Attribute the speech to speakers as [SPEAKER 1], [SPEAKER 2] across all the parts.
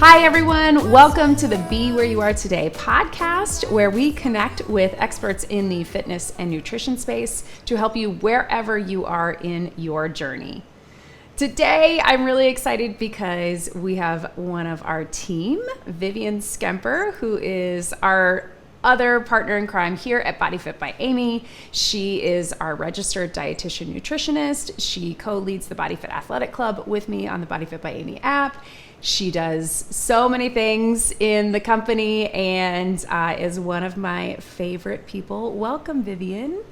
[SPEAKER 1] Hi, everyone. Welcome to the Be Where You Are Today podcast, where we connect with experts in the fitness and nutrition space to help you wherever you are in your journey. Today, I'm really excited because we have one of our team, Vivian Schemper, who is our other partner in crime here at BodyFit by Amy. She is our registered dietitian nutritionist. She co-leads the BodyFit Athletic Club with me on the BodyFit by Amy app. She does so many things in the company and is one of my favorite people. Welcome, Vivian.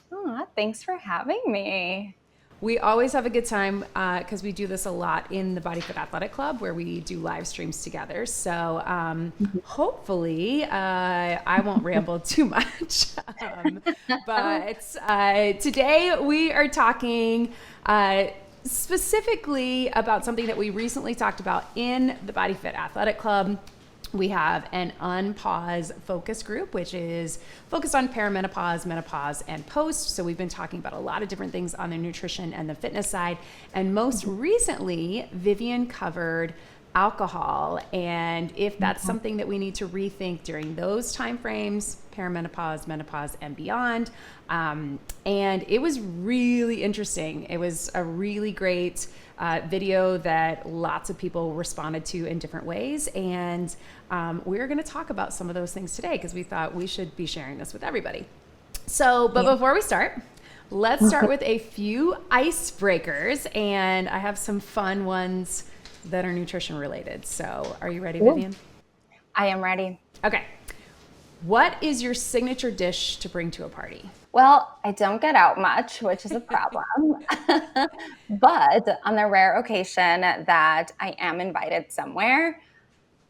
[SPEAKER 2] Oh, thanks for having me.
[SPEAKER 1] We always have a good time because we do this a lot in the BodyFit Athletic Club where we do live streams together. So hopefully I won't ramble too much. But today we are talking specifically about something that we recently talked about in the BodyFit Athletic Club. We have an unpause focus group, which is focused on perimenopause, menopause, and post. So we've been talking about a lot of different things on the nutrition and the fitness side. And most recently, Vivian covered alcohol. And if that's something that we need to rethink during those timeframes, perimenopause, menopause, and beyond. And it was really interesting. It was a really great video that lots of people responded to in different ways. And we're going to talk about some of those things today because we thought we should be sharing this with everybody. So, but before we start, let's start with a few icebreakers. And I have some fun ones that are nutrition related. So are you ready, Vivian?
[SPEAKER 2] I am ready.
[SPEAKER 1] Okay. What is your signature dish to bring to a party?
[SPEAKER 2] Well, I don't get out much, which is a problem. But on the rare occasion that I am invited somewhere,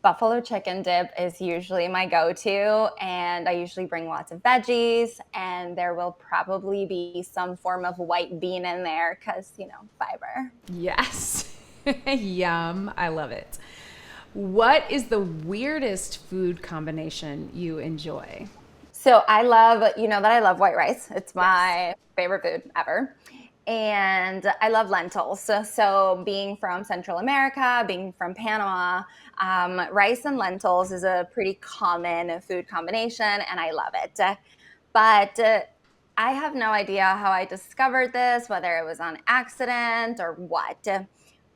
[SPEAKER 2] buffalo chicken dip is usually my go-to. And I usually bring lots of veggies, and there will probably be some form of white bean in there because, fiber.
[SPEAKER 1] Yes. Yum. I love it. What is the weirdest food combination you enjoy?
[SPEAKER 2] So I love white rice. It's my favorite food ever. And I love lentils. So being from Central America, being from Panama, rice and lentils is a pretty common food combination, and I love it. But I have no idea how I discovered this, whether it was on accident or what.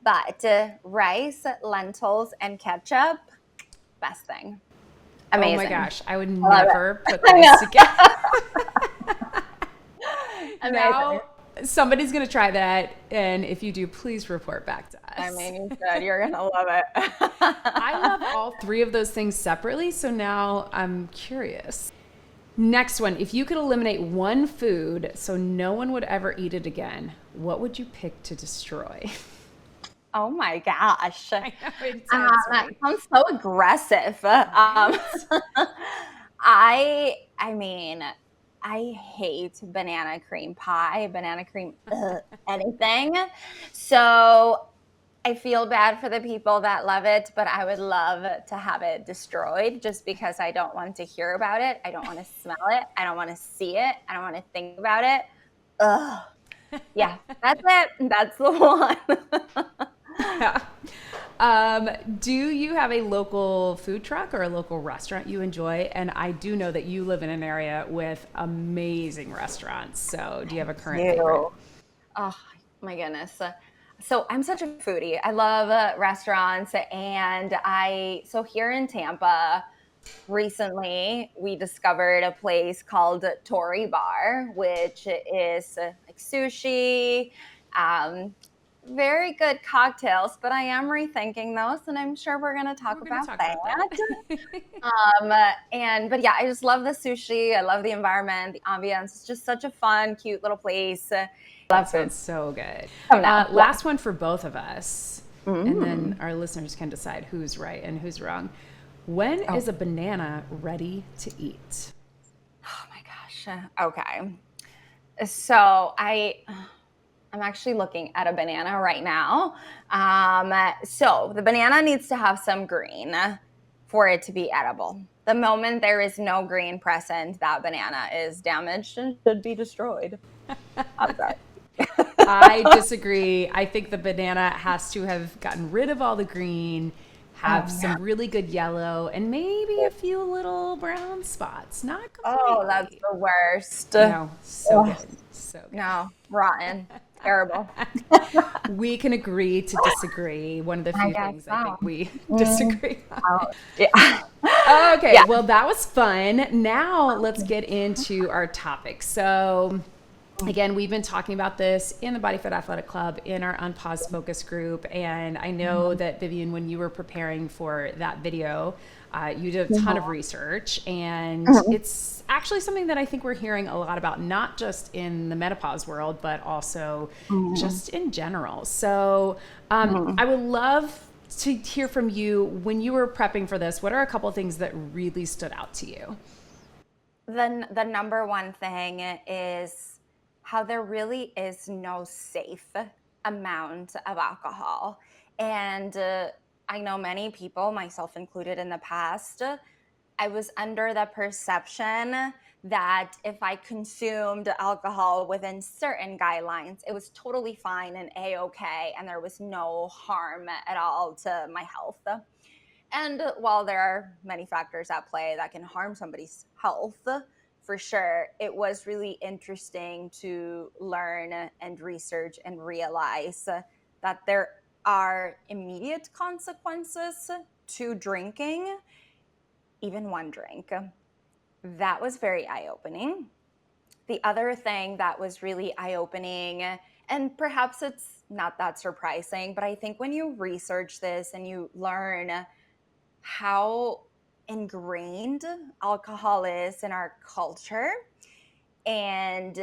[SPEAKER 2] But rice, lentils, and ketchup, best thing. Amazing.
[SPEAKER 1] Oh my gosh, I would never put those together. Now, somebody's going to try that, and if you do, please report back to us.
[SPEAKER 2] I mean, you said you're going to love it.
[SPEAKER 1] I love all three of those things separately, so now I'm curious. Next one, if you could eliminate one food so no one would ever eat it again, what would you pick to destroy?
[SPEAKER 2] Oh my gosh.
[SPEAKER 1] I know,
[SPEAKER 2] that sounds so aggressive. I hate banana cream pie, banana cream, anything. So I feel bad for the people that love it, but I would love to have it destroyed just because I don't want to hear about it. I don't want to smell it. I don't want to see it. I don't want to think about it. Ugh. Yeah, that's it. That's the one.
[SPEAKER 1] Yeah. Do you have a local food truck or a local restaurant you enjoy? And I do know that you live in an area with amazing restaurants. So do you have a current favorite?
[SPEAKER 2] Oh my goodness. So I'm such a foodie. I love restaurants, and so here in Tampa, recently we discovered a place called Tori Bar, which is like sushi, very good cocktails, but I am rethinking those, and I'm sure we're going to talk about that. But yeah, I just love the sushi. I love the environment, the ambience. It's just such a fun, cute little place.
[SPEAKER 1] That sounds so good. Last one for both of us, and then our listeners can decide who's right and who's wrong. When is a banana ready to eat?
[SPEAKER 2] Oh my gosh. Okay. So I'm actually looking at a banana right now. So the banana needs to have some green for it to be edible. The moment there is no green present, that banana is damaged and should be destroyed.
[SPEAKER 1] I disagree. I think the banana has to have gotten rid of all the green, have some really good yellow and maybe a few little brown spots. Not
[SPEAKER 2] Oh, that's
[SPEAKER 1] completely.
[SPEAKER 2] the worst.
[SPEAKER 1] No, so
[SPEAKER 2] Oh,
[SPEAKER 1] good. So good.
[SPEAKER 2] no, rotten, terrible.
[SPEAKER 1] We can agree to disagree. One of the
[SPEAKER 2] I
[SPEAKER 1] few
[SPEAKER 2] guess
[SPEAKER 1] things I
[SPEAKER 2] so.
[SPEAKER 1] think we
[SPEAKER 2] Mm,
[SPEAKER 1] disagree on.
[SPEAKER 2] ouch. Yeah.
[SPEAKER 1] Okay,
[SPEAKER 2] Yeah.
[SPEAKER 1] well, that was fun. Now let's get into our topic. So, again, we've been talking about this in the BodyFit Athletic Club in our Unpause focus group. And I know that, Vivian, when you were preparing for that video, you did a ton of research. And it's actually something that I think we're hearing a lot about, not just in the menopause world, but also just in general. So I would love to hear from you when you were prepping for this. What are a couple of things that really stood out to you?
[SPEAKER 2] Then the number one thing is how there really is no safe amount of alcohol. And I know many people, myself included in the past, I was under the perception that if I consumed alcohol within certain guidelines, it was totally fine and a-okay, and there was no harm at all to my health. And while there are many factors at play that can harm somebody's health, for sure, it was really interesting to learn and research and realize that there are immediate consequences to drinking, even one drink. That was very eye opening. The other thing that was really eye opening, and perhaps it's not that surprising, but I think when you research this and you learn how ingrained alcohol is in our culture, and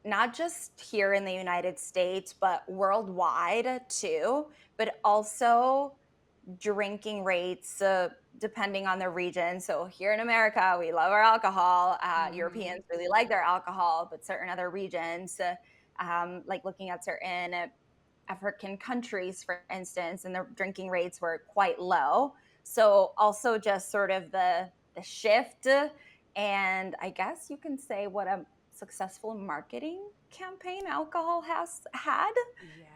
[SPEAKER 2] not just here in the United States, but worldwide too, but also drinking rates depending on the region. So here in America, we love our alcohol. Europeans really like their alcohol, but certain other regions, like looking at certain African countries, for instance, and the drinking rates were quite low. So also just sort of the shift, and I guess you can say what a successful marketing campaign alcohol has had,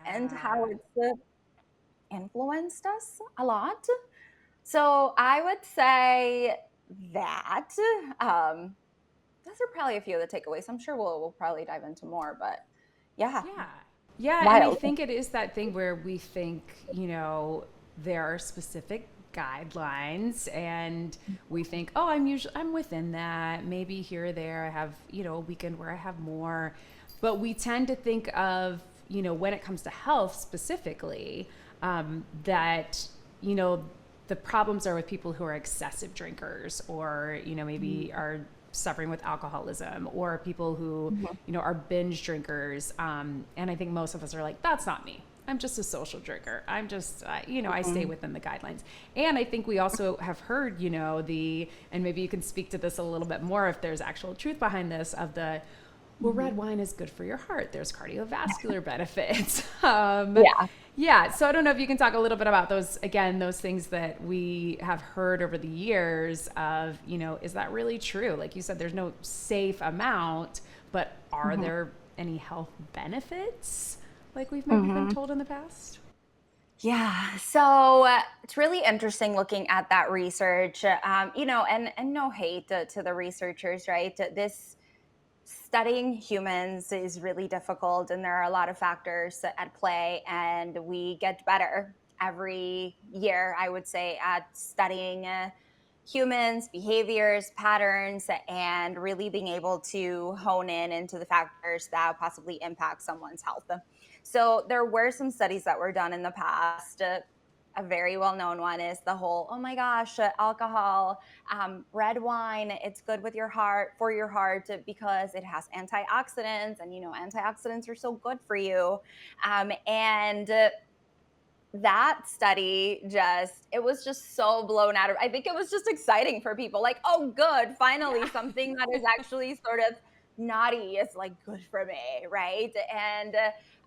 [SPEAKER 2] and how
[SPEAKER 1] Yeah.
[SPEAKER 2] it's influenced us a lot. So I would say that those are probably a few of the takeaways. I'm sure we'll probably dive into more, but yeah,
[SPEAKER 1] Yeah. Yeah. And I
[SPEAKER 2] wild.
[SPEAKER 1] think it is that thing where we think, there are specific guidelines and we think, oh, I'm within that. Maybe here or there I have, a weekend where I have more. But we tend to think of, when it comes to health specifically, that, the problems are with people who are excessive drinkers or, maybe are suffering with alcoholism or people who, are binge drinkers. And I think most of us are like, that's not me. I'm just a social drinker. I'm just, I stay within the guidelines. And I think we also have heard, and maybe you can speak to this a little bit more if there's actual truth behind this, of the, well, red wine is good for your heart. There's cardiovascular benefits.
[SPEAKER 2] Yeah.
[SPEAKER 1] Yeah. So I don't know if you can talk a little bit about those, again, those things that we have heard over the years of, is that really true? Like you said, there's no safe amount, but are there any health benefits like we've maybe been told in the past?
[SPEAKER 2] Yeah, so it's really interesting looking at that research, and no hate to the researchers, right? This studying humans is really difficult, and there are a lot of factors at play, and we get better every year, I would say, at studying humans, behaviors, patterns, and really being able to hone in into the factors that possibly impact someone's health. So there were some studies that were done in the past. A very well-known one is the whole, oh my gosh, alcohol, red wine, it's good with your heart, for your heart, because it has antioxidants, and antioxidants are so good for you. And that study it was just so blown out of, I think it was just exciting for people, like, oh good, finally
[SPEAKER 1] Yeah.
[SPEAKER 2] something that is actually sort of naughty is like good for me, right? And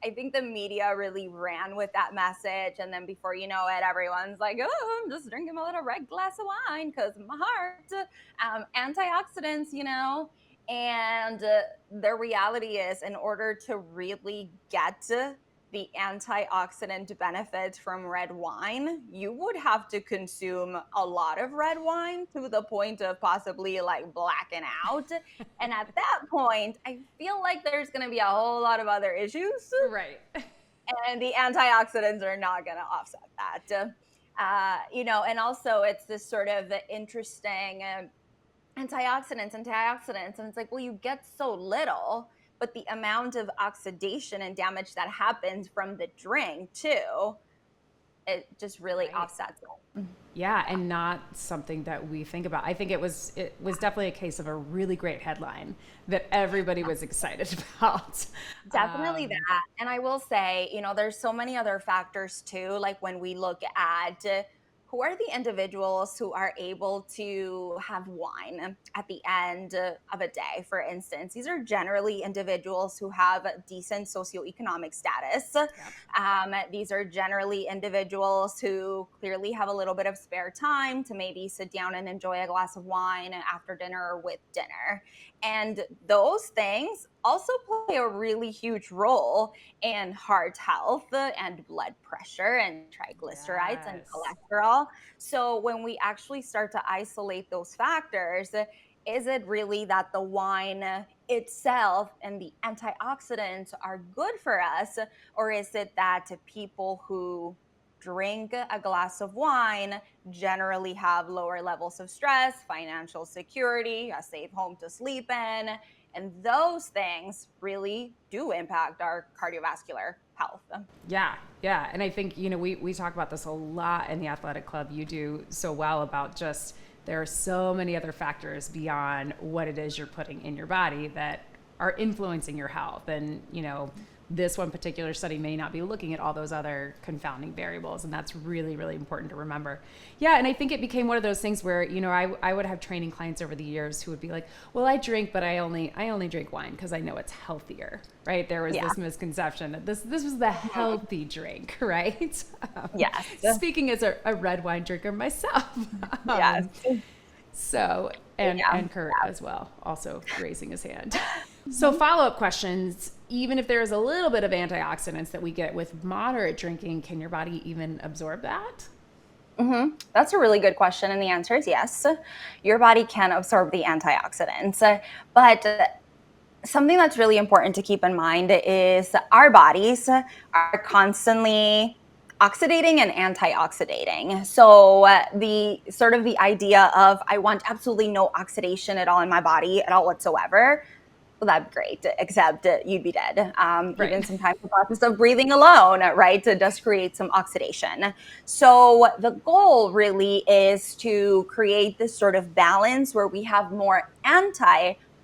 [SPEAKER 2] I think the media really ran with that message, and then before you know it, everyone's like, oh, I'm just drinking my little red glass of wine because my heart, antioxidants, and the reality is, in order to really get the antioxidant benefits from red wine, you would have to consume a lot of red wine to the point of possibly like blacking out. And at that point, I feel like there's going to be a whole lot of other issues,
[SPEAKER 1] Right.
[SPEAKER 2] and the antioxidants are not going to offset that. And also it's this sort of interesting antioxidants. And it's like, well, you get so little, but the amount of oxidation and damage that happens from the drink too, it just really
[SPEAKER 1] Right.
[SPEAKER 2] offsets it.
[SPEAKER 1] Yeah, and not something that we think about. I think it was definitely a case of a really great headline that everybody was excited about.
[SPEAKER 2] Definitely that. And I will say, there's so many other factors too. Like when we look at who are the individuals who are able to have wine at the end of a day, for instance. These are generally individuals who have decent socioeconomic status. These are generally individuals who clearly have a little bit of spare time to maybe sit down and enjoy a glass of wine after dinner or with dinner. And those things also play a really huge role in heart health and blood pressure and triglycerides and
[SPEAKER 1] Yes.
[SPEAKER 2] cholesterol. So when we actually start to isolate those factors, is it really that the wine itself and the antioxidants are good for us? Or is it that people who drink a glass of wine generally have lower levels of stress, financial security, a safe home to sleep in? And those things really do impact our cardiovascular health.
[SPEAKER 1] Yeah, yeah. And I think, we talk about this a lot in the athletic club. You do so well about just there are so many other factors beyond what it is you're putting in your body that are influencing your health. And, this one particular study may not be looking at all those other confounding variables. And that's really, really important to remember. Yeah. And I think it became one of those things where, I would have training clients over the years who would be like, well, I drink, but I only drink wine because I know it's healthier, right? There was this misconception that this was the healthy drink, right?
[SPEAKER 2] Yes.
[SPEAKER 1] Speaking as a red wine drinker myself.
[SPEAKER 2] Yes.
[SPEAKER 1] So, and Kurt as well, also raising his hand. So follow-up questions, even if there is a little bit of antioxidants that we get with moderate drinking, can your body even absorb that?
[SPEAKER 2] That's a really good question. And the answer is yes. Your body can absorb the antioxidants. But something that's really important to keep in mind is our bodies are constantly oxidating and antioxidating. So the idea of I want absolutely no oxidation at all in my body at all whatsoever, well, that'd be great, except you'd be dead.
[SPEAKER 1] Right.
[SPEAKER 2] Even sometimes the process of breathing alone, right, to just create some oxidation. So the goal really is to create this sort of balance where we have more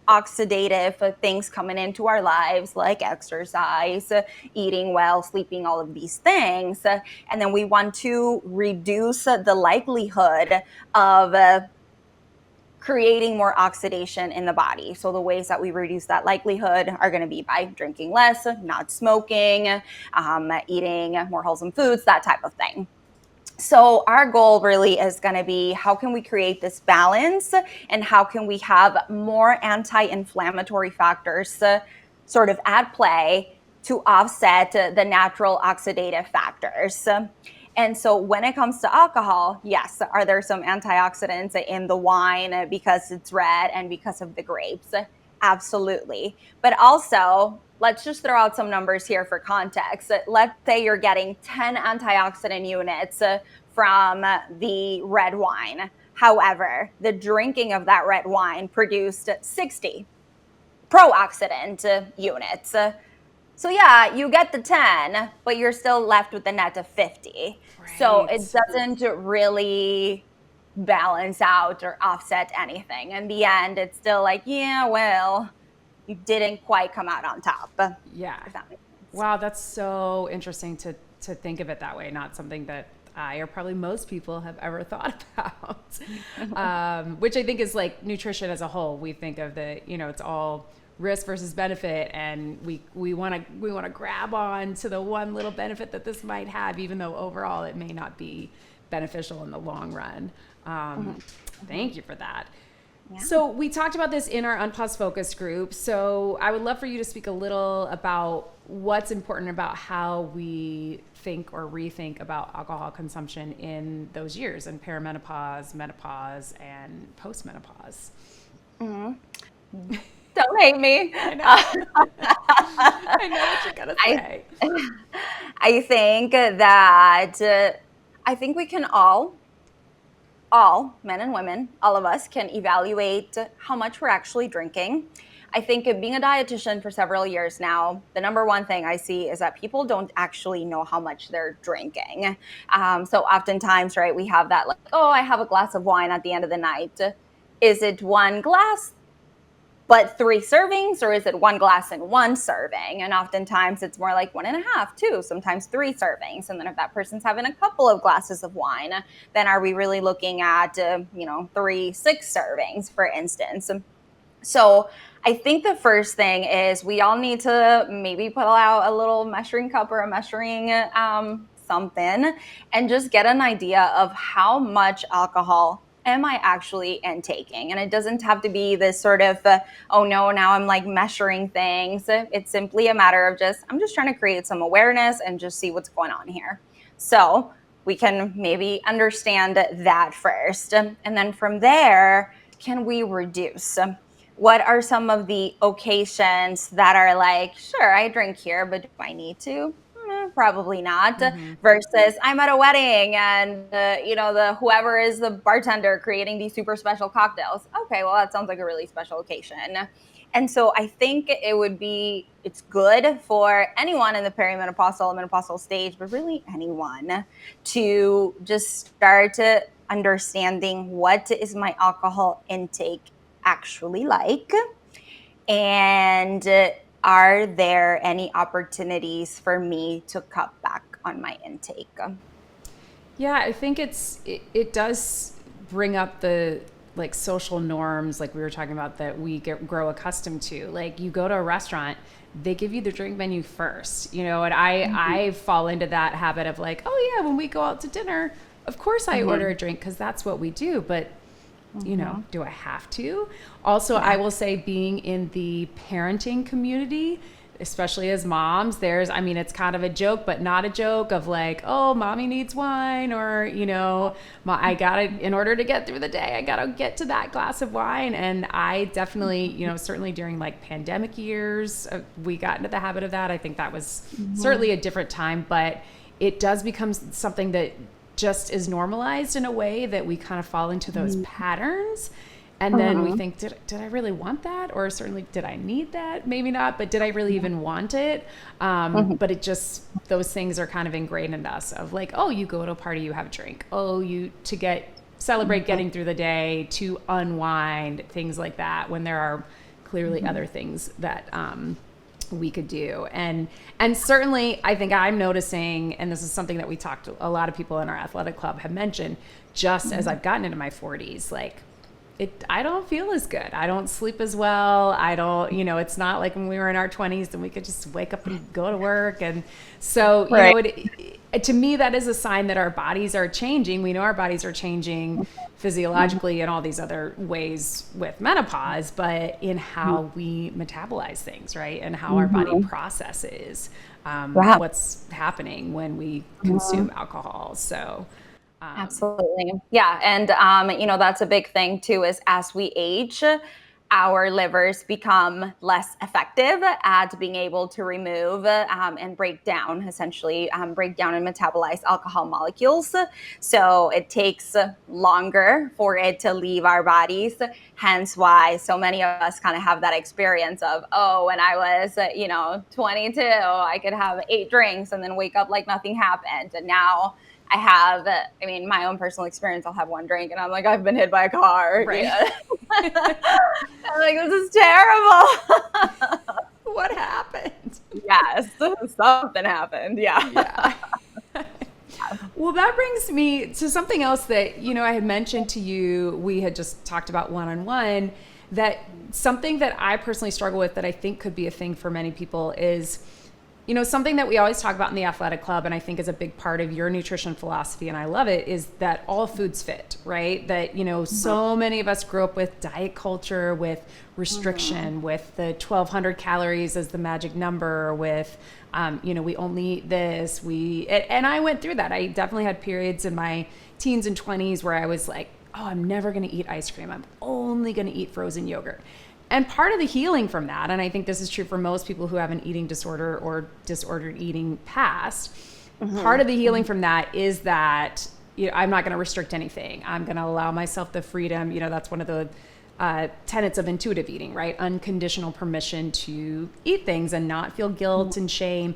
[SPEAKER 2] oxidative things coming into our lives, like exercise, eating well, sleeping, all of these things. And then we want to reduce the likelihood of creating more oxidation in the body. So the ways that we reduce that likelihood are going to be by drinking less, not smoking, eating more wholesome foods, that type of thing. So our goal really is going to be how can we create this balance and how can we have more anti-inflammatory factors sort of at play to offset the natural oxidative factors. And so when it comes to alcohol, yes, are there some antioxidants in the wine because it's red and because of the grapes? Absolutely. But also, let's just throw out some numbers here for context. Let's say you're getting 10 antioxidant units from the red wine. However, the drinking of that red wine produced 60 pro-oxidant units. So yeah, you get the 10, but you're still left with the net of 50.
[SPEAKER 1] Right.
[SPEAKER 2] So it doesn't really balance out or offset anything. In the end, it's still like, yeah, well, you didn't quite come out on top.
[SPEAKER 1] Yeah.
[SPEAKER 2] If that makes sense.
[SPEAKER 1] Wow, that's so interesting to think of it that way. Not something that I or probably most people have ever thought about. Which I think is like nutrition as a whole. We think of it's all risk versus benefit, and we want to grab on to the one little benefit that this might have, even though overall it may not be beneficial in the long run. Thank you for that. Yeah. So we talked about this in our Unpause focus group. So I would love for you to speak a little about what's important about how we think or rethink about alcohol consumption in those years, in perimenopause, menopause, and postmenopause.
[SPEAKER 2] Don't hate me.
[SPEAKER 1] I know. I know what you're gonna say.
[SPEAKER 2] I think that I think we can all, men and women, all of us can evaluate how much we're actually drinking. I think being a dietitian for several years now, the number one thing I see is that people don't actually know how much they're drinking. So oftentimes, right, we have that like, oh, I have a glass of wine at the end of the night. Is it one glass but 3 servings, or is it 1 glass and 1 serving? And oftentimes it's more like 1.5, 2, sometimes 3 servings. And then if that person's having a couple of glasses of wine, then are we really looking at, 3, 6 servings, for instance? So I think the first thing is we all need to maybe pull out a little measuring cup or a measuring something and just get an idea of how much alcohol am I actually intaking. And it doesn't have to be this sort of, oh no, now I'm like measuring things. It's simply a matter of I'm just trying to create some awareness and just see what's going on here. So we can maybe understand that first. And then from there, can we reduce? What are some of the occasions that are like, sure, I drink here, but do I need to? Probably not. Versus I'm at a wedding and the whoever is the bartender creating these super special cocktails. Okay, well that sounds like a really special occasion. And so I think it's good for anyone in the perimenopausal, menopausal stage, but really anyone to just start understanding what is my alcohol intake actually like, and are there any opportunities for me to cut back on my intake?
[SPEAKER 1] Yeah, I think it does bring up the like social norms, like we were talking about, that we grow accustomed to. Like you go to a restaurant, they give you the drink menu first, and I fall into that habit of like, oh yeah, when we go out to dinner, of course I order a drink because that's what we do. But do I have to? Also, I will say, being in the parenting community, especially as moms, it's kind of a joke, but not a joke, of like, oh, mommy needs wine, or, in order to get through the day, I gotta get to that glass of wine. And I definitely, certainly during like pandemic years, we got into the habit of that. I think that was certainly a different time, but it does become something that just is normalized in a way that we kind of fall into those patterns. And then we think, did I really want that? Or certainly, did I need that? Maybe not, but did I really even want it? But those things are kind of ingrained in us, of like, oh, you go to a party, you have a drink. Oh, celebrate getting through the day, to unwind, things like that, when there are clearly other things that we could do. And certainly I think I'm noticing, and this is something that we talked to a lot of people in our athletic club have mentioned, just as I've gotten into my 40s, like I don't feel as good. I don't sleep as well. I don't, it's not like when we were in our 20s and we could just wake up and go to work. And so, to me, that is a sign that our bodies are changing. We know our bodies are changing physiologically and all these other ways with menopause, but in how we metabolize things, right? And how our body processes what's happening when we consume alcohol. So
[SPEAKER 2] absolutely. Yeah. And, that's a big thing too, is as we age, our livers become less effective at being able to remove and break down and metabolize alcohol molecules. So it takes longer for it to leave our bodies. Hence why so many of us kind of have that experience of, oh, when I was, 22, I could have 8 drinks and then wake up like nothing happened. And now I have, my own personal experience, I'll have 1 drink and I'm like, I've been hit by a car.
[SPEAKER 1] Right.
[SPEAKER 2] I'm like, this is terrible.
[SPEAKER 1] What happened?
[SPEAKER 2] Yes, something happened. Yeah.
[SPEAKER 1] Well, that brings me to something else that, I had mentioned to you. We had just talked about one-on-one, that something that I personally struggle with, that I think could be a thing for many people, is, something that we always talk about in the athletic club, and I think is a big part of your nutrition philosophy, and I love it, is that all foods fit, right? That, so many of us grew up with diet culture, with restriction, with the 1,200 calories as the magic number, with, we only eat this, and I went through that. I definitely had periods in my teens and 20s where I was like, oh, I'm never going to eat ice cream. I'm only going to eat frozen yogurt. And part of the healing from that, and I think this is true for most people who have an eating disorder or disordered eating past, part of the healing from that is that I'm not going to restrict anything. I'm going to allow myself the freedom. That's one of the tenets of intuitive eating, right? Unconditional permission to eat things and not feel guilt and shame.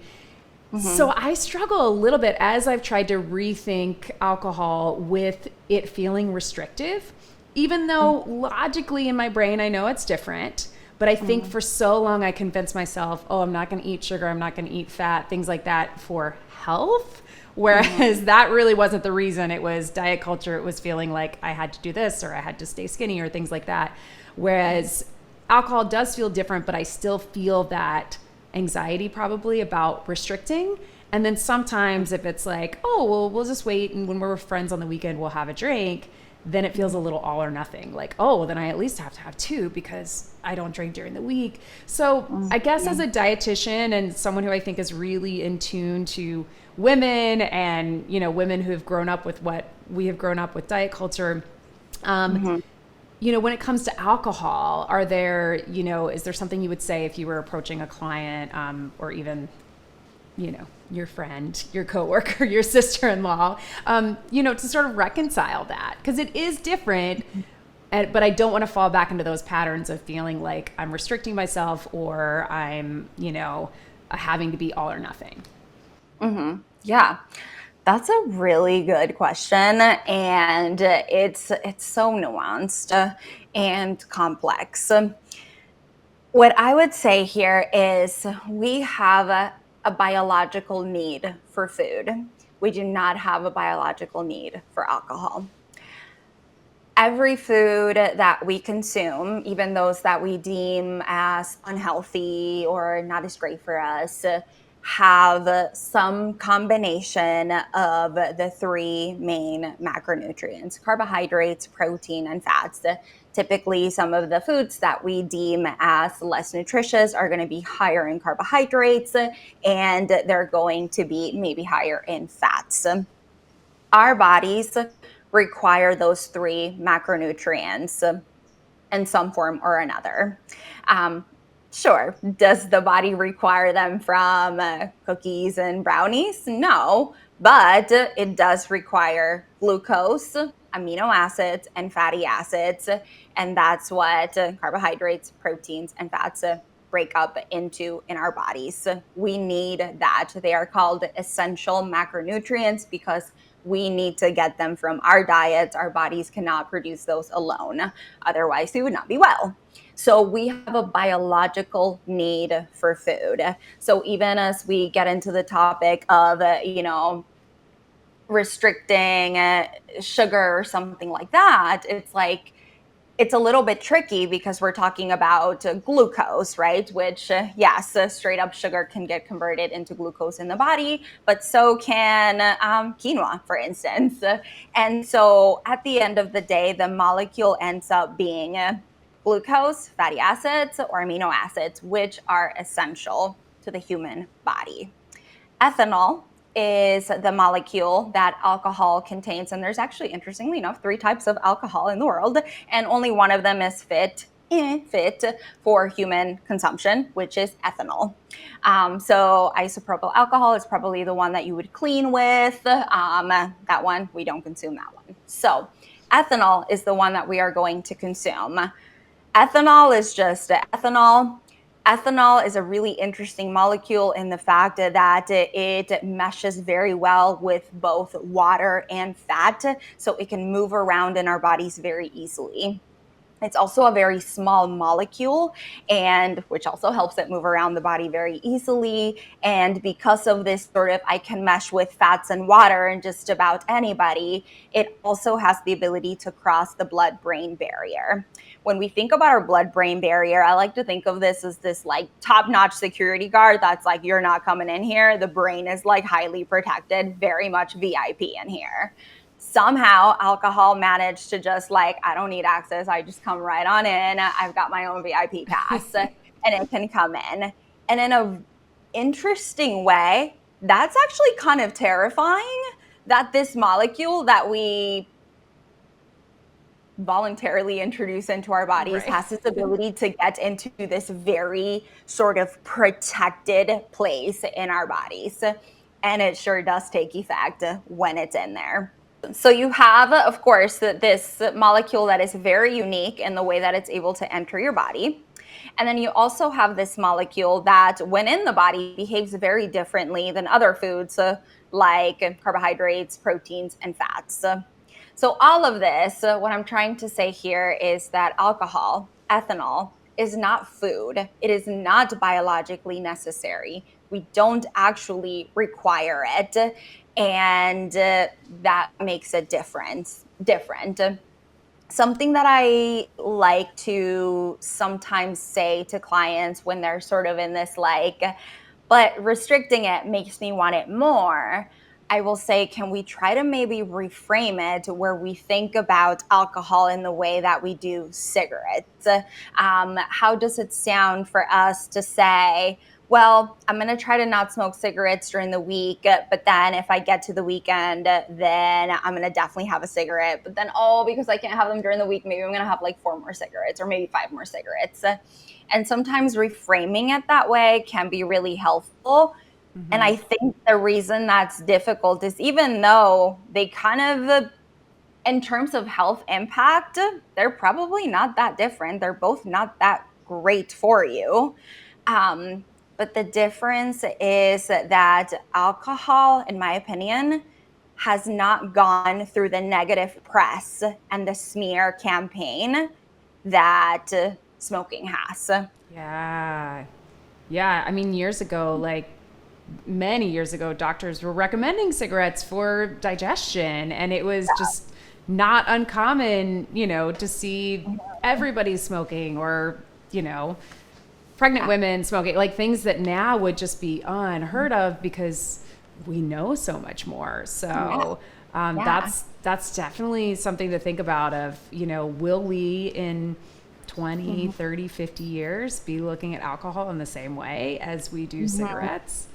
[SPEAKER 1] So I struggle a little bit as I've tried to rethink alcohol with it feeling restrictive. Even though logically in my brain, I know it's different, but I think for so long I convinced myself, oh, I'm not going to eat sugar, I'm not going to eat fat, things like that for health. Whereas that really wasn't the reason. It was diet culture. It was feeling like I had to do this or I had to stay skinny or things like that. Whereas alcohol does feel different, but I still feel that anxiety probably about restricting. And then sometimes if it's like, oh, well, we'll just wait, and when we're with friends on the weekend, we'll have a drink, then it feels a little all or nothing. Like, oh, then I at least have to have 2 because I don't drink during the week. So I guess as a dietitian and someone who I think is really in tune to women and, women who have grown up with what we have grown up with diet culture, when it comes to alcohol, are there, is there something you would say if you were approaching a client or even, your friend, your coworker, your sister-in-law, to sort of reconcile that? Because it is different, but I don't want to fall back into those patterns of feeling like I'm restricting myself or I'm, having to be all or nothing.
[SPEAKER 2] Yeah, that's a really good question. And it's so nuanced and complex. What I would say here is we have a biological need for food. We do not have a biological need for alcohol. Every food that we consume, even those that we deem as unhealthy or not as great for us, have some combination of the 3 main macronutrients: carbohydrates, protein, and fats. Typically, some of the foods that we deem as less nutritious are going to be higher in carbohydrates, and they're going to be maybe higher in fats. Our bodies require those 3 macronutrients in some form or another. Sure, does the body require them from cookies and brownies? No, but it does require glucose, amino acids, and fatty acids. And that's what carbohydrates, proteins, and fats break up into in our bodies. We need that. They are called essential macronutrients because we need to get them from our diets. Our bodies cannot produce those alone. Otherwise, we would not be well. So we have a biological need for food. So even as we get into the topic of, restricting sugar or something like that, it's a little bit tricky because we're talking about glucose, right? Which, yes, straight up sugar can get converted into glucose in the body, but so can quinoa, for instance. And so at the end of the day, the molecule ends up being glucose, fatty acids, or amino acids, which are essential to the human body. Ethanol is the molecule that alcohol contains. And there's actually, interestingly enough, 3 types of alcohol in the world, and only one of them is fit for human consumption, which is ethanol. So isopropyl alcohol is probably the one that you would clean with. That one, we don't consume that one. So ethanol is the one that we are going to consume. Ethanol is just ethanol. Ethanol is a really interesting molecule in the fact that it meshes very well with both water and fat, so it can move around in our bodies very easily. It's also a very small molecule, and which also helps it move around the body very easily. And because of this sort of, I can mesh with fats and water and just about anybody, it also has the ability to cross the blood-brain barrier. When we think about our blood-brain barrier, I like to think of this as this like top-notch security guard that's like, you're not coming in here. The brain is like highly protected, very much VIP in here. Somehow alcohol managed to just like, I don't need access. I just come right on in. I've got my own VIP pass and it can come in. And in a interesting way, that's actually kind of terrifying that this molecule that we voluntarily introduce into our bodies
[SPEAKER 1] Right.
[SPEAKER 2] has this ability to get into this very sort of protected place in our bodies. And it sure does take effect when it's in there. So you have, of course, this molecule that is very unique in the way that it's able to enter your body. And then you also have this molecule that, when in the body, behaves very differently than other foods, like carbohydrates, proteins, and fats. So all of this, what I'm trying to say here is that alcohol, ethanol, is not food. It is not biologically necessary. We don't actually require it. And that makes a different. Something that I like to sometimes say to clients when they're sort of in this like, but restricting it makes me want it more. I will say, can we try to maybe reframe it where we think about alcohol in the way that we do cigarettes? How does it sound for us to say, well, I'm going to try to not smoke cigarettes during the week, but then if I get to the weekend, then I'm going to definitely have a cigarette. But then, oh, because I can't have them during the week, maybe I'm going to have like 4 more cigarettes or maybe 5 more cigarettes. And sometimes reframing it that way can be really helpful. And I think the reason that's difficult is, even though they kind of, in terms of health impact, they're probably not that different. They're both not that great for you. But the difference is that alcohol, in my opinion, has not gone through the negative press and the smear campaign that smoking has.
[SPEAKER 1] Yeah. Yeah. I mean, years ago, like many years ago, doctors were recommending cigarettes for digestion, and it was just not uncommon, to see everybody smoking, or, pregnant women smoking, like things that now would just be unheard of because we know so much more. So that's definitely something to think about of, will we in 20, 30, 50 years be looking at alcohol in the same way as we do cigarettes?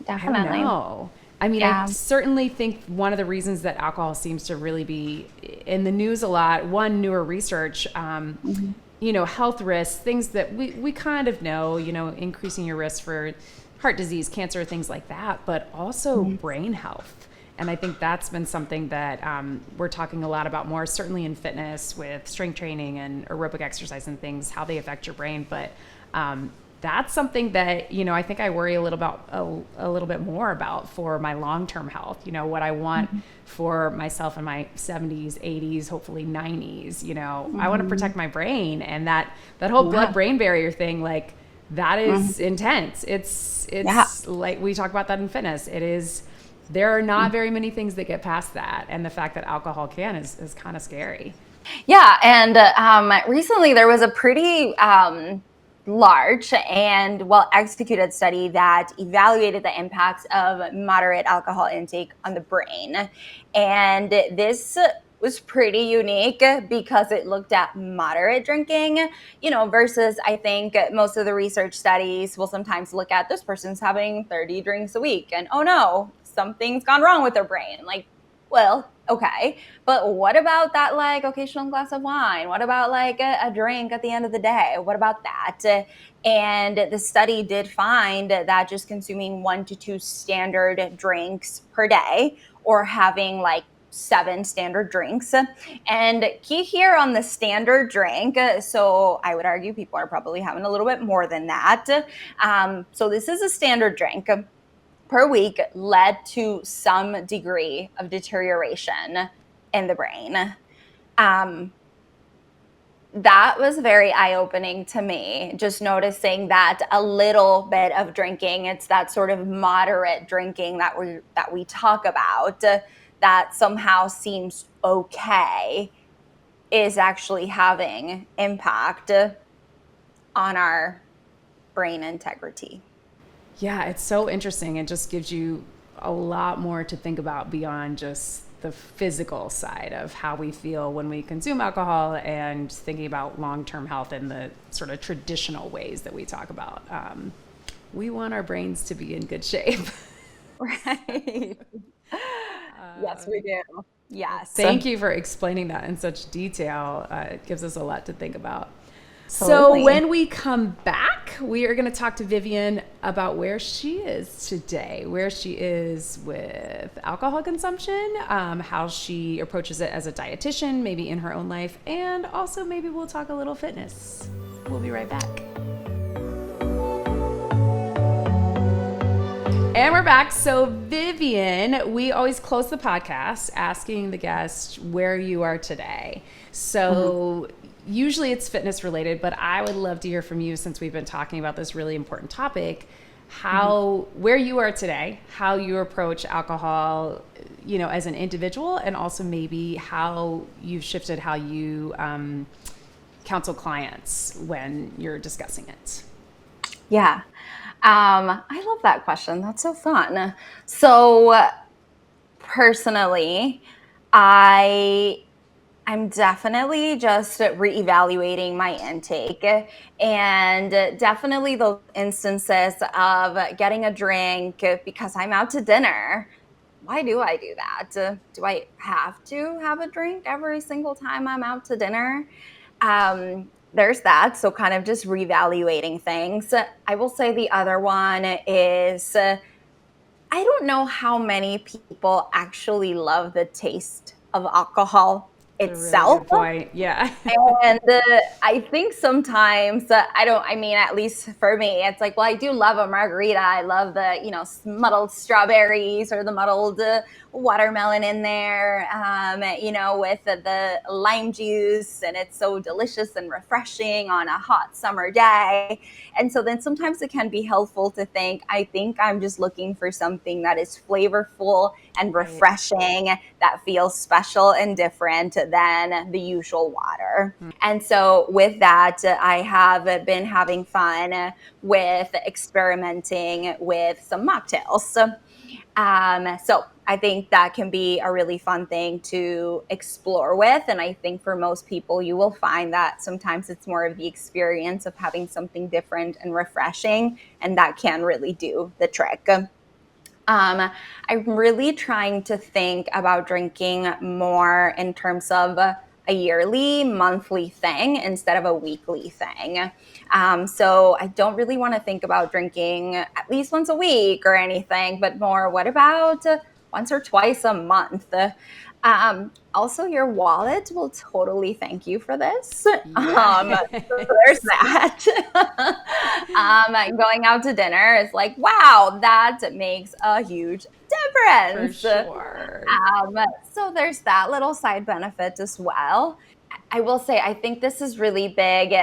[SPEAKER 2] Definitely.
[SPEAKER 1] I don't know. I mean, I certainly think one of the reasons that alcohol seems to really be in the news a lot, one, newer research, health risks, things that we kind of know, increasing your risk for heart disease, cancer, things like that, but also brain health. And I think that's been something that we're talking a lot about more, certainly in fitness with strength training and aerobic exercise and things, how they affect your brain. But that's something that, I think I worry a little bit more about for my long-term health, what I want for myself in my 70s, 80s, hopefully 90s, I want to protect my brain, and that whole blood-brain barrier thing, like that is intense. It's like we talk about that in fitness. There are not very many things that get past that. And the fact that alcohol can is kind of scary.
[SPEAKER 2] Yeah. And recently there was a pretty large and well executed study that evaluated the impacts of moderate alcohol intake on the brain. And this was pretty unique because it looked at moderate drinking, versus, I think, most of the research studies will sometimes look at this person's having 30 drinks a week and, oh no, something's gone wrong with their brain. Like, well, okay, but what about that like occasional glass of wine? What about like a drink at the end of the day? What about that? And the study did find that just consuming 1 to 2 standard drinks per day, or having like 7 standard drinks. And key here on the standard drink, so I would argue people are probably having a little bit more than that. So this is a standard drink per week, led to some degree of deterioration in the brain. that was very eye-opening to me, just noticing that a little bit of drinking, it's that sort of moderate drinking that we talk about, that somehow seems okay, is actually having impact on our brain integrity.
[SPEAKER 1] Yeah, it's so interesting. It just gives you a lot more to think about beyond just the physical side of how we feel when we consume alcohol, and thinking about long-term health in the sort of traditional ways that we talk about. We want our brains to be in good shape.
[SPEAKER 2] Right. Yes, we do. Yes.
[SPEAKER 1] Thank you for explaining that in such detail. It gives us a lot to think about. So
[SPEAKER 2] Absolutely.
[SPEAKER 1] when we come back, we are going to talk to Vivian about where she is today, where she is with alcohol consumption, how she approaches it as a dietitian, maybe in her own life, and also maybe we'll talk a little fitness. We'll be right back. And we're back. So Vivian, we always close the podcast asking the guest where you are today. So usually it's fitness related, but I would love to hear from you, since we've been talking about this really important topic, where you are today, how you approach alcohol, as an individual, and also maybe how you've shifted how you counsel clients when you're discussing it.
[SPEAKER 2] Yeah. I love that question. That's so fun. So personally, I'm definitely just reevaluating my intake, and definitely those instances of getting a drink because I'm out to dinner. Why do I do that? Do I have to have a drink every single time I'm out to dinner? There's that. So kind of just reevaluating things. I will say the other one is I don't know how many people actually love the taste of alcohol
[SPEAKER 1] It's a really
[SPEAKER 2] itself.
[SPEAKER 1] good point. Yeah.
[SPEAKER 2] And I think sometimes, I mean, at least for me, it's like, well, I do love a margarita. I love the, muddled strawberries or the muddled watermelon in there, with the lime juice. And it's so delicious and refreshing on a hot summer day. And so then sometimes it can be helpful to I think I'm just looking for something that is flavorful and refreshing, that feels special and different than the usual water. And so with that, I have been having fun with experimenting with some mocktails. So I think that can be a really fun thing to explore with. And I think for most people, you will find that sometimes it's more of the experience of having something different and refreshing, and that can really do the trick. I'm really trying to think about drinking more in terms of a yearly, monthly thing instead of a weekly thing. So I don't really want to think about drinking at least once a week or anything, but more, what about once or twice a month? Also, your wallet will totally thank you for this. So there's that. Going out to dinner is like, wow, that makes a huge difference.
[SPEAKER 1] For sure.
[SPEAKER 2] So there's that little side benefit as well. I will say, I think this is really big.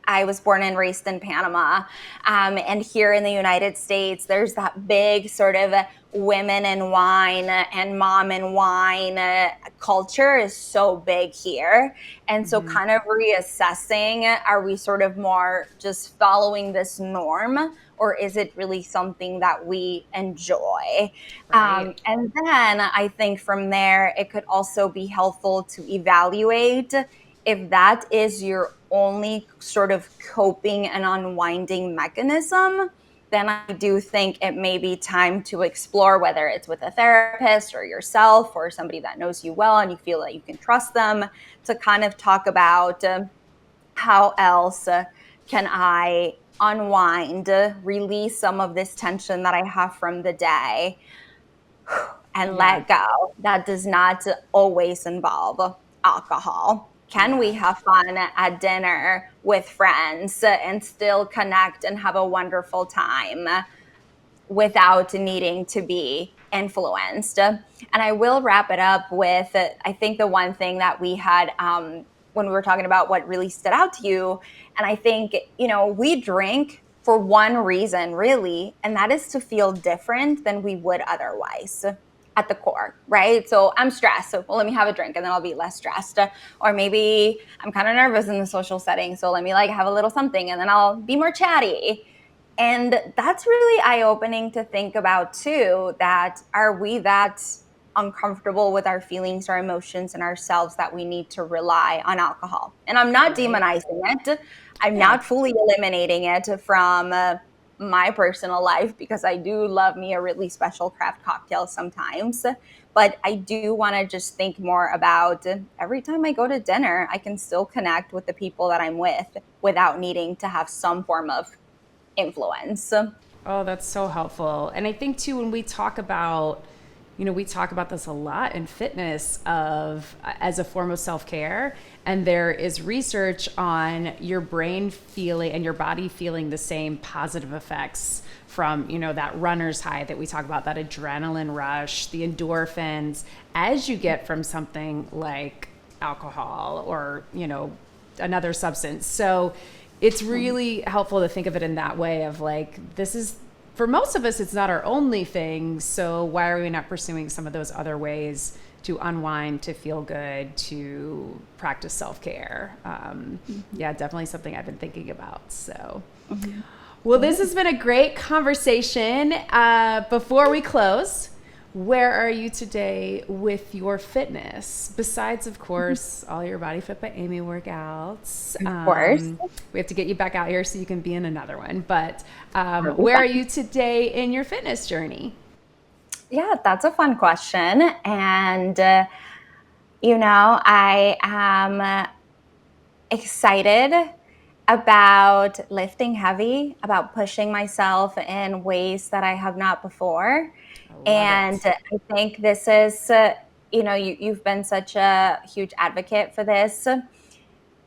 [SPEAKER 2] I was born and raised in Panama. And here in the United States, there's that big sort of women and wine and mom and wine culture is so big here. And so kind of reassessing, are we sort of more just following this norm, or is it really something that we enjoy?
[SPEAKER 1] Right.
[SPEAKER 2] And then I think from there, it could also be helpful to evaluate if that is your only sort of coping and unwinding mechanism. Then I do think it may be time to explore, whether it's with a therapist or yourself or somebody that knows you well and you feel that you can trust them, to kind of talk about how else can I unwind, release some of this tension that I have from the day, and let go. That does not always involve alcohol. Can we have fun at dinner with friends and still connect and have a wonderful time without needing to be influenced? And I will wrap it up with, I think the one thing that we had when we were talking about what really stood out to you. And I think, we drink for one reason, really, and that is to feel different than we would otherwise at the core, right? So I'm stressed. So, well, let me have a drink and then I'll be less stressed. Or maybe I'm kind of nervous in the social setting. So let me have a little something and then I'll be more chatty. And that's really eye-opening to think about too, that are we that uncomfortable with our feelings, our emotions, and ourselves that we need to rely on alcohol? And I'm not demonizing it. I'm not fully eliminating it from my personal life, because I do love me a really special craft cocktail sometimes. But I do want to just think more about every time I go to dinner, I can still connect with the people that I'm with without needing to have some form of influence.
[SPEAKER 1] Oh, that's so helpful. And I think too, when we talk about, we talk about this a lot in fitness as a form of self-care. And there is research on your brain feeling and your body feeling the same positive effects from, that runner's high that we talk about, that adrenaline rush, the endorphins, as you get from something like alcohol or, another substance. So it's really helpful to think of it in that way of this is, for most of us, it's not our only thing. So why are we not pursuing some of those other ways to unwind, to feel good, to practice self-care? Yeah, definitely something I've been thinking about. So, well, this has been a great conversation. Before we close, where are you today with your fitness? Besides, of course, all your BodyFit by Amy workouts.
[SPEAKER 2] Of course.
[SPEAKER 1] We have to get you back out here so you can be in another one. But where are you today in your fitness journey?
[SPEAKER 2] Yeah, that's a fun question. And, I am excited about lifting heavy, about pushing myself in ways that I have not before. And I think this is, you've been such a huge advocate for this.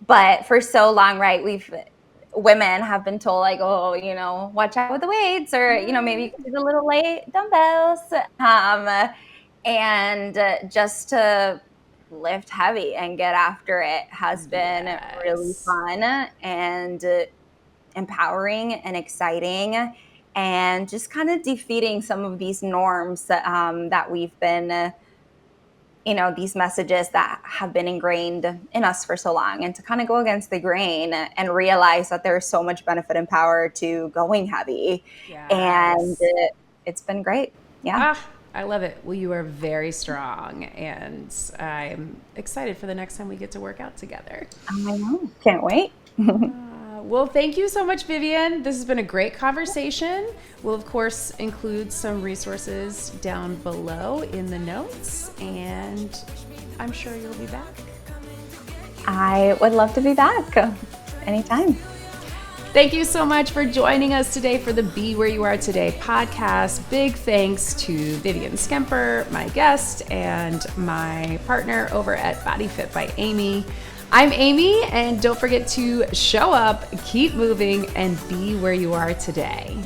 [SPEAKER 2] But for so long, right, women have been told watch out with the weights, or, maybe you can do the little light dumbbells. And just to lift heavy and get after it has been really fun and empowering and exciting, and just kind of defeating some of these norms that we've been these messages that have been ingrained in us for so long, and to kind of go against the grain and realize that there's so much benefit and power to going heavy. And it's been great.
[SPEAKER 1] I love it. Well, you are very strong, and I'm excited for the next time we get to work out together.
[SPEAKER 2] I know. Can't wait.
[SPEAKER 1] Well, thank you so much, Vivian. This has been a great conversation. We'll, of course, include some resources down below in the notes, and I'm sure you'll be back.
[SPEAKER 2] I would love to be back anytime.
[SPEAKER 1] Thank you so much for joining us today for the Be Where You Are Today podcast. Big thanks to Vivian Schemper, my guest, and my partner over at BodyFit by Amy. I'm Amy, and don't forget to show up, keep moving, and be where you are today.